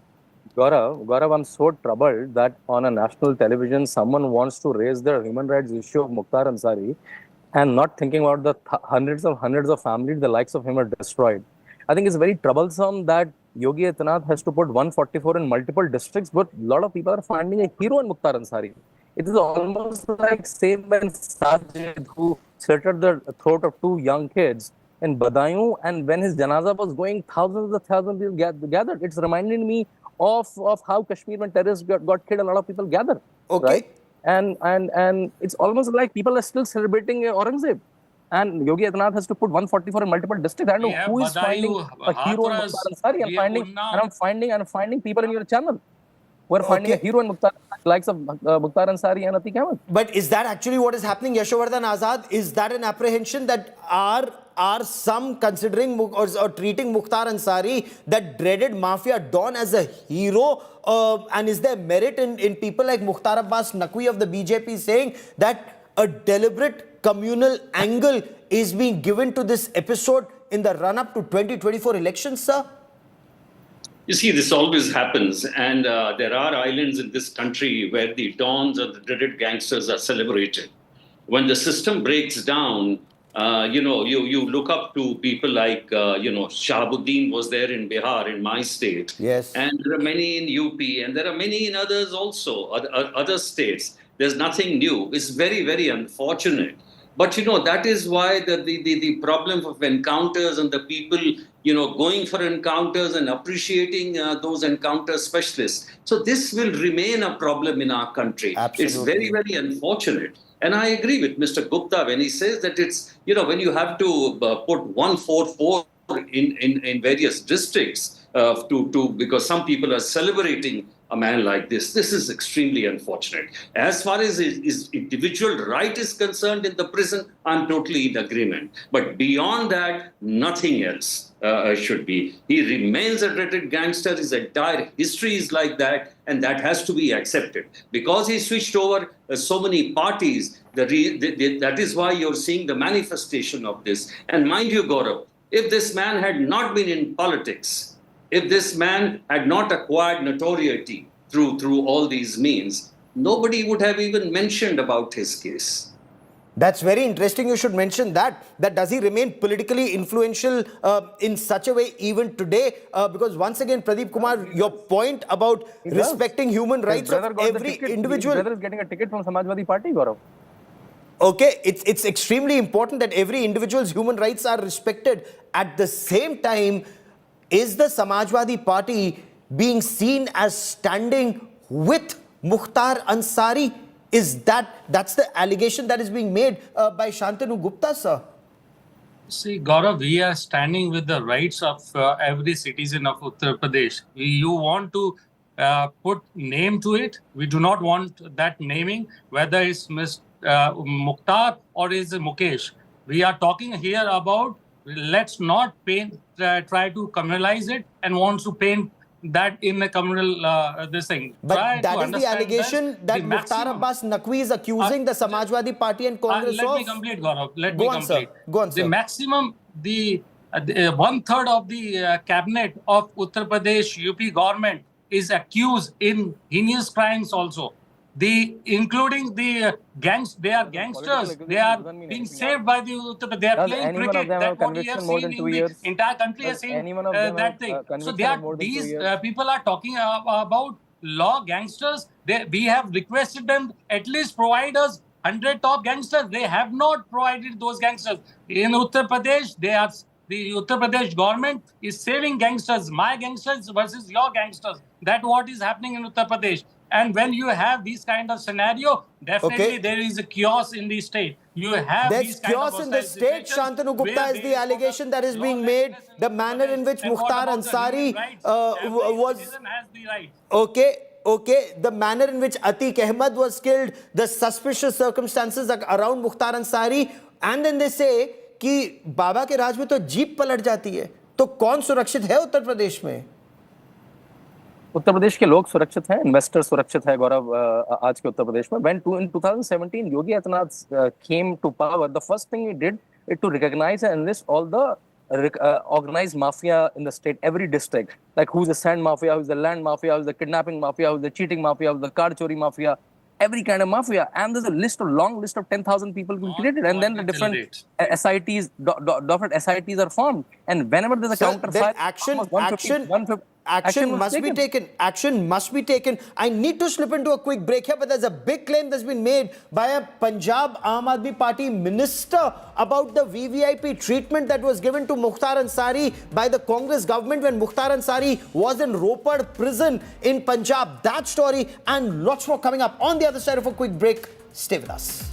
Guarav, I'm so troubled that on a national television, someone wants to raise the human rights issue of Mukhtar Ansari and not thinking about the hundreds of families the likes of him are destroyed. I think it's very troublesome that Yogi Adityanath has to put 144 in multiple districts, but a lot of people are finding a hero in Mukhtar Ansari. It is almost like same man Sajid, who slit the throat of 2 young kids in Badaयूं, and when his janaza was going, thousands people gathered. It's reminding me of how Kashmir, when terrorists got killed, a lot of people gathered. Okay. Right? And it's almost like people are still celebrating Aurangzeb. And Yogi Adityanath has to put 144 in multiple districts. I don't know who is finding a hero in Mukhtar Ansari. I'm finding people in your channel who are finding a hero in Mukhtar, likes of Mukhtar Ansari and Atiq Ahmed. But is that actually what is happening, Yashovardhan Azad? Is that an apprehension that are some considering or treating Mukhtar Ansari, that dreaded mafia don, as a hero? And is there merit in people like Mukhtar Abbas Naqvi of the BJP saying that a deliberate communal angle is being given to this episode in the run-up to 2024 elections, sir? You see, this always happens, and there are islands in this country where the dons or the dreaded gangsters are celebrated. When the system breaks down, you look up to people like, Shahabuddin was there in Bihar, in my state. Yes. And there are many in UP, and there are many in others also, other states. There's nothing new. It's very, very unfortunate. But, that is why the problem of encounters and the people, going for encounters and appreciating those encounter specialists. So this will remain a problem in our country. Absolutely. It's very, very unfortunate. And I agree with Mr. Gupta when he says that it's, when you have to put 144 in various districts because some people are celebrating a man like this. This is extremely unfortunate. As far as his individual right is concerned in the prison, I'm totally in agreement. But beyond that, nothing else should be. He remains a dreaded gangster. His entire history is like that, and that has to be accepted. Because he switched over so many parties, that is why you're seeing the manifestation of this. And mind you, Guarav, if this man had not been in politics, if this man had not acquired notoriety through all these means, nobody would have even mentioned about his case. That's very interesting. You should mention that does he remain politically influential in such a way even today? Because once again, Pradeep Kumar, your point about respecting human rights of every individual. His brother is getting a ticket from Samajwadi Party, Guarav. Okay, it's extremely important that every individual's human rights are respected. At the same time, is the Samajwadi Party being seen as standing with Mukhtar Ansari? That's the allegation that is being made by Shantanu Gupta, sir? See, Guarav, we are standing with the rights of every citizen of Uttar Pradesh. You want to put name to it. We do not want that naming, whether it's Mukhtar or is Mukesh. We are talking here about let's not try to communalize it and want to paint that in a communal this thing. But that is the allegation that Mukhtar Abbas Naqvi is accusing the Samajwadi Party and Congress of. Let me complete, Guarav. Let me complete. Go on, sir. The maximum, the 1/3 of the cabinet of Uttar Pradesh UP government is accused in heinous crimes also. Including the gangs, they are gangsters. They are being saved by the Uttar Pradesh. They are playing cricket. That's what we have seen in the entire country has seen that thing. So these people are talking about law gangsters. We have requested them at least provide us 100 top gangsters. They have not provided those gangsters. In Uttar Pradesh, the Uttar Pradesh government is saving gangsters, my gangsters versus your gangsters. That's what is happening in Uttar Pradesh. And when you have this kind of scenario, definitely there is a chaos in the state. You have There's chaos in the state. Shantanu Gupta is the allegation that is being made. The manner in which Mukhtar Ansari was. Okay. The manner in which Atiq Ahmed was killed, the suspicious circumstances around Mukhtar Ansari, and then they say कि बाबा के राज में तो jeep पलट जाती है, तो कौन सुरक्षित है उत्तर प्रदेश में? उत्तर प्रदेश के लोग सुरक्षित हैं, इन्वेस्टर सुरक्षित है गौरव आज के उत्तर प्रदेश में. When in 2017 Yogi Adityanath came to power, the first thing he did is to recognize and enlist all the organized mafia in the state, every district, like who's the sand mafia, who's the land mafia, who's the kidnapping mafia, who's the cheating mafia, who's the car chori mafia, every kind of mafia. And there's a long list of 10,000 people being created, and then the different SITs, different SITs are formed, and whenever there's a counter fire, action must be taken. Action must be taken. I need to slip into a quick break here, but there's a big claim that's been made by a Punjab Aam Aadmi Party minister about the VVIP treatment that was given to Mukhtar Ansari by the Congress government when Mukhtar Ansari was in Ropar prison in Punjab. That story and lots more coming up on the other side of a quick break. Stay with us.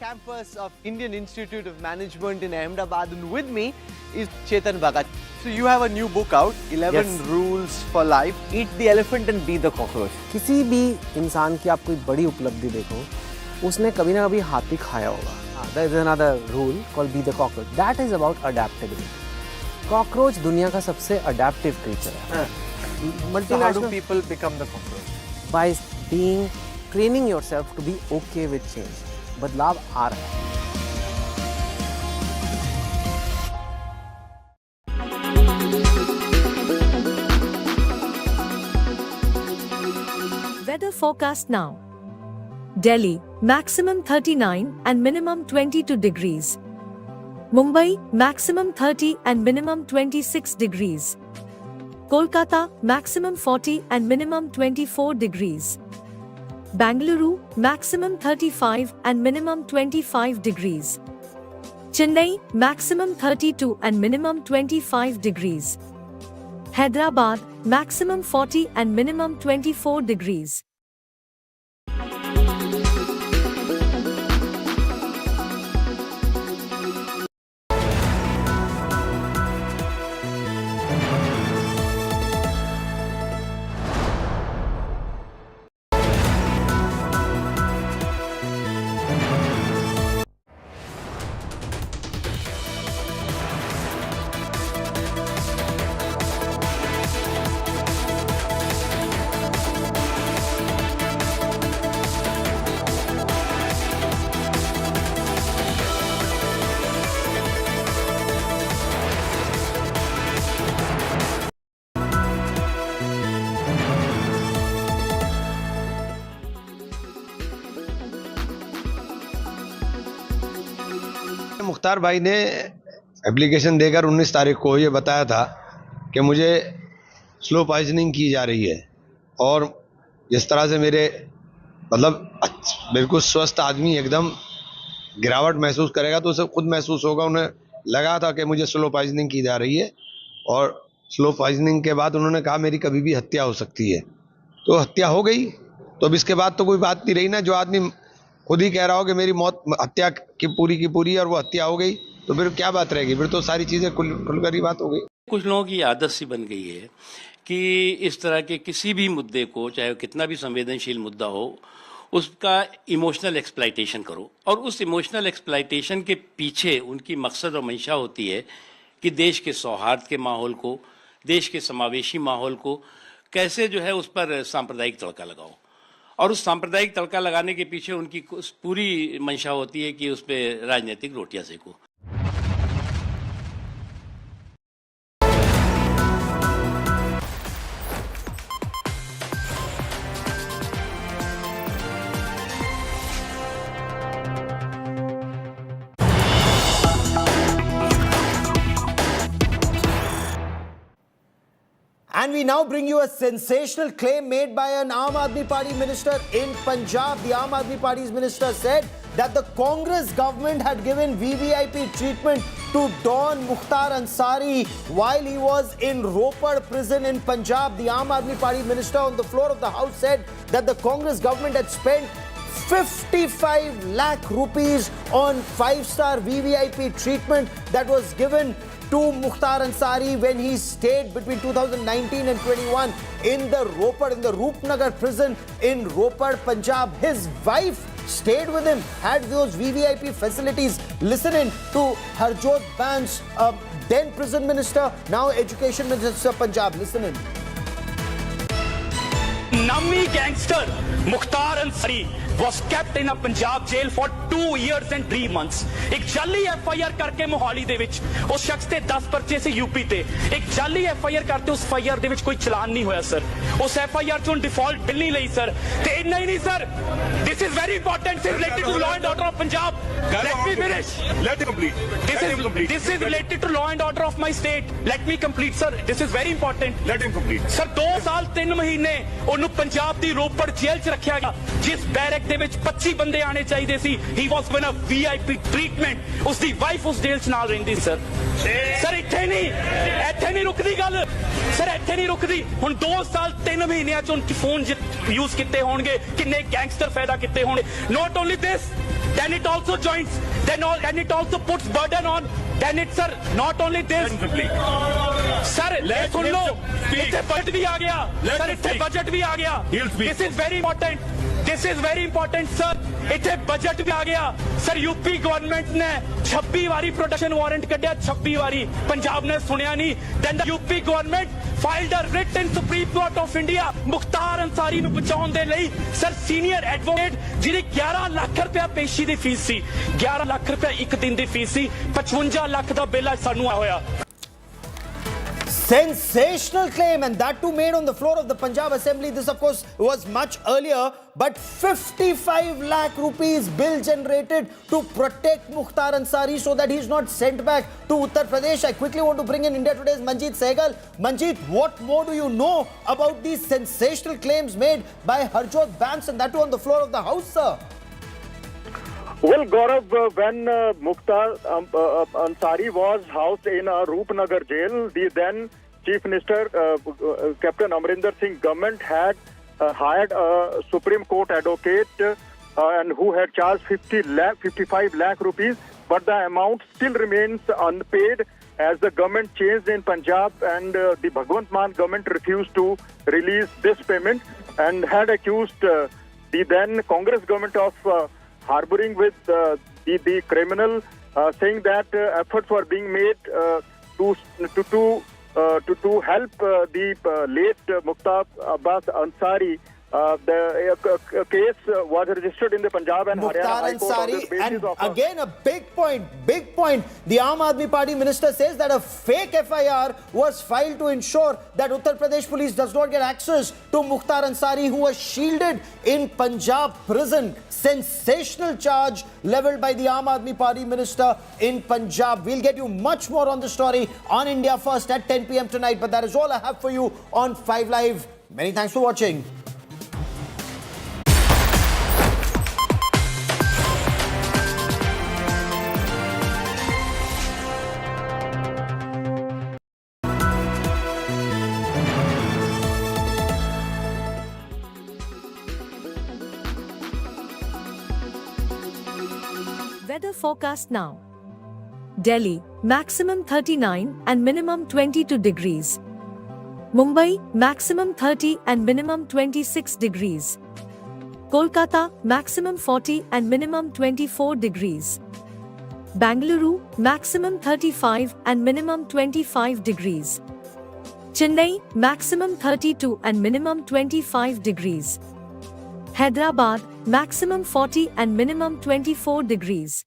Campus of Indian Institute of Management in Ahmedabad, and with me is Chetan Bhagat. So you have a new book out, 11 Rules for Life. Eat the elephant and be the cockroach. किसी भी इंसान की आप कोई बड़ी उपलब्धि देखो, उसने कभी ना कभी हाथी खाया होगा. There is another rule called be the cockroach. That is about adaptability. Cockroach दुनिया का सबसे अडेप्टिव क्रीचर है. So how do people become the cockroach? By training yourself to be okay with change. बदलाव आ रहा है. Weather forecast now. Delhi, maximum 39 and minimum 22 degrees. Mumbai, maximum 30 and minimum 26 degrees. Kolkata, maximum 40 and minimum 24 degrees. Bangalore, maximum 35 and minimum 25 degrees. Chennai, maximum 32 and minimum 25 degrees. Hyderabad, maximum 40 and minimum 24 degrees. Mukhtar भाई ने application देकर 19 तारीख को ये बताया था कि मुझे स्लो पॉइजनिंग की जा रही है और जिस तरह से मेरे मतलब बिल्कुल स्वस्थ आदमी एकदम गिरावट महसूस करेगा तो उसे खुद महसूस होगा. उन्हें लगा था कि मुझे स्लो पॉइजनिंग की जा रही है और स्लो पॉइजनिंग के बाद उन्होंने कहा मेरी कभी भी हत्या हो सकती है. तो हत्या हो गई. तो अब इसके बाद तो कोई बात नहीं रही ना. जो आदमी खुद ही कह रहा हो कि मेरी मौत हत्या की पूरी और वो हत्या हो गई तो फिर क्या बात रहेगी. फिर तो सारी चीज़ें खुलकर ही बात हो गई. कुछ लोगों की आदत सी बन गई है कि इस तरह के किसी भी मुद्दे को, चाहे कितना भी संवेदनशील मुद्दा हो, उसका इमोशनल एक्सप्लाइटेशन करो और उस इमोशनल एक्सप्लाइटेशन के पीछे उनकी मकसद और मंशा होती है कि देश के सौहार्द के माहौल को, देश के समावेशी माहौल को कैसे जो है उस पर सांप्रदायिक तड़का लगाओ. और उस सांप्रदायिक तड़का लगाने के पीछे उनकी पूरी मंशा होती है कि उस पर राजनीतिक रोटियां Seiko. And we now bring you a sensational claim made by an Aam Aadmi Party minister in Punjab. The Aam Aadmi Party's minister said that the Congress government had given VVIP treatment to Don Mukhtar Ansari while he was in Ropar prison in Punjab. The Aam Aadmi Party minister on the floor of the House said that the Congress government had spent 55 lakh rupees on 5-star VVIP treatment that was given to Mukhtar Ansari when he stayed between 2019 and 21 in the Roopnagar prison in Ropar, Punjab. His wife stayed with him, had those VVIP facilities. Listen in to Harjot Ban's then prison minister, now education minister Punjab. Listen in. Nami gangster Mukhtar Ansari was kept in a Punjab jail for 2 years and 3 months. एक जाली FIR करके मोहाली दे विच उस शख्स ते 10 पर्चे से UP ते एक जाली FIR करते उस FIR दे विच कोई चलान नहीं होया सर. उस FIR चों डिफॉल्ट बिल नहीं लई सर. ते इन्ना ही नहीं sir. This is very important. This is related to law and order of Punjab. Let me finish. Let me complete. This is related to law and order of my state. Let me complete, sir. This is very important. Let him complete. Sir, 2 साल 3 महीने ਉਹਨੂੰ ਪੰਜਾਬ ਦੀ ਰੋਪੜ ਜੇਲ੍ਹ 'ਚ ਰੱਖਿਆ ਗਿਆ ਜਿਸ barrack ਦੇ ਵਿੱਚ 25 ਬੰਦੇ ਆਣੇ ਚਾਹੀਦੇ ਸੀ. He was given a VIP treatment. ਉਸ ਦੀ ਵਾਈਫ ਉਸ ਜੇਲ੍ਹ 'ਚ ਨਾਲ ਰਹਿੰਦੀ ਸੀ ਸਰ. ਸਰ ਇੱਥੇ ਨਹੀਂ ਰੁਕਦੀ ਗੱਲ. ਸਰ ਇੱਥੇ ਨਹੀਂ ਰੁਕਦੀ. ਹੁਣ 2 ਸਾਲ 3 ਮਹੀਨਿਆਂ 'ਚ ਉਹਨਾਂ ਫੋਨ ਯੂਜ਼ ਕੀਤੇ ਹੋਣਗੇ. ਕਿੰਨੇ ਗੈਂਗਸਟਰ ਪੈਦਾ ਕੀਤੇ ਹੋਣਗੇ. Not only this, then it also joins, then it also puts burden on. Then it's, sir, not only this. Sir, सुन लो, इतने बजट भी आ गया. Sir, इतने बजट भी आ गया. This is very important. This is very important sir इतने budget भी आ गया sir UP government ने 26 वारी प्रोटेक्शन वारंट कढ़िया 26 वारी पंजाब ने सुनिया नहीं then the UP government filed a writ in Supreme Court of India Mukhtar Ansari ਨੂੰ ਬਚਾਉਣ ਦੇ ਲਈ ਸਰ ਸੀਨੀਅਰ ਐਡਵੋਕੇਟ ਜਿਹਦੀ 11 ਲੱਖ ਰੁਪਏ ਪੇਸ਼ੀ ਦੀ ਫੀਸ ਸੀ 11 ਲੱਖ ਰੁਪਏ ਇੱਕ ਦਿਨ ਦੀ ਫੀਸ ਸੀ 55 ਲੱਖ ਦਾ ਬਿੱਲ ਅੱਜ ਸਾਨੂੰ ਆਇਆ ਹੋਇਆ Sensational claim, and that too made on the floor of the Punjab Assembly. This, of course, was much earlier, but 55 lakh rupees bill generated to protect Mukhtar Ansari so that he's not sent back to Uttar Pradesh. I quickly want to bring in India Today's Manjeet Sehgal. Manjeet, what more do you know about these sensational claims made by Harjot Banks, and that too on the floor of the House, sir? Well, Guarav, when Mukhtar Ansari was housed in Roopnagar jail, the then Chief Minister, Captain Amrinder Singh government had hired a Supreme Court advocate and who had charged 55 lakh rupees, but the amount still remains unpaid as the government changed in Punjab and the Bhagwant Mann government refused to release this payment and had accused the then Congress government of harboring with the criminal, saying that efforts were being made to help the late Mukhtar Abbas Ansari. The case was registered in the Punjab and Haryana High Court on the basis of again a big point. The Aam Aadmi Party minister says that a fake FIR was filed to ensure that Uttar Pradesh Police does not get access to Mukhtar Ansari, who was shielded in Punjab prison. Sensational charge leveled by the Aam Aadmi Party minister in Punjab. We'll get you much more on the story on India First at 10 p.m. tonight, but that is all I have for you on 5 Live. Many thanks for watching. Weather forecast now. Delhi, maximum 39 and minimum 22 degrees. Mumbai, maximum 30 and minimum 26 degrees. Kolkata, maximum 40 and minimum 24 degrees. Bangalore, maximum 35 and minimum 25 degrees. Chennai, maximum 32 and minimum 25 degrees. Hyderabad, maximum 40 and minimum 24 degrees.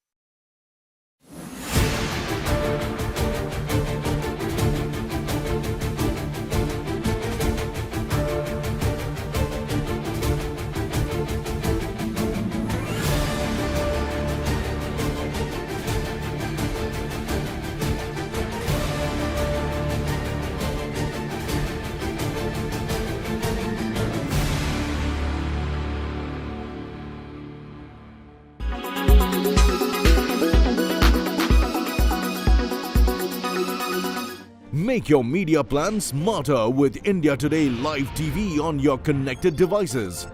Make your media plan smarter with India Today Live TV on your connected devices.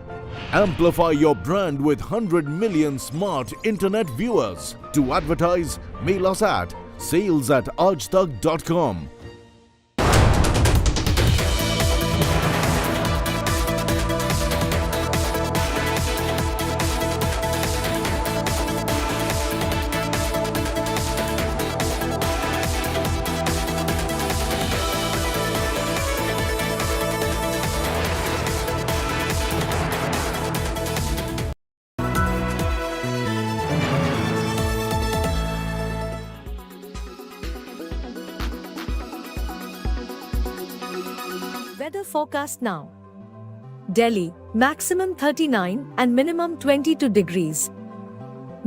Amplify your brand with 100 million smart internet viewers. To advertise, mail us at sales@aajtak.com. Weather forecast now. Delhi, maximum 39 and minimum 22 degrees.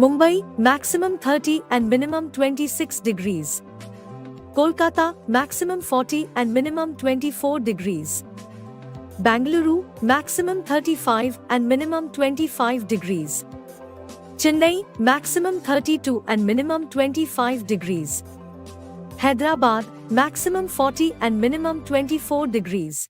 Mumbai, maximum 30 and minimum 26 degrees. Kolkata, maximum 40 and minimum 24 degrees. Bangalore, maximum 35 and minimum 25 degrees. Chennai, maximum 32 and minimum 25 degrees. Hyderabad, maximum 40 and minimum 24 degrees.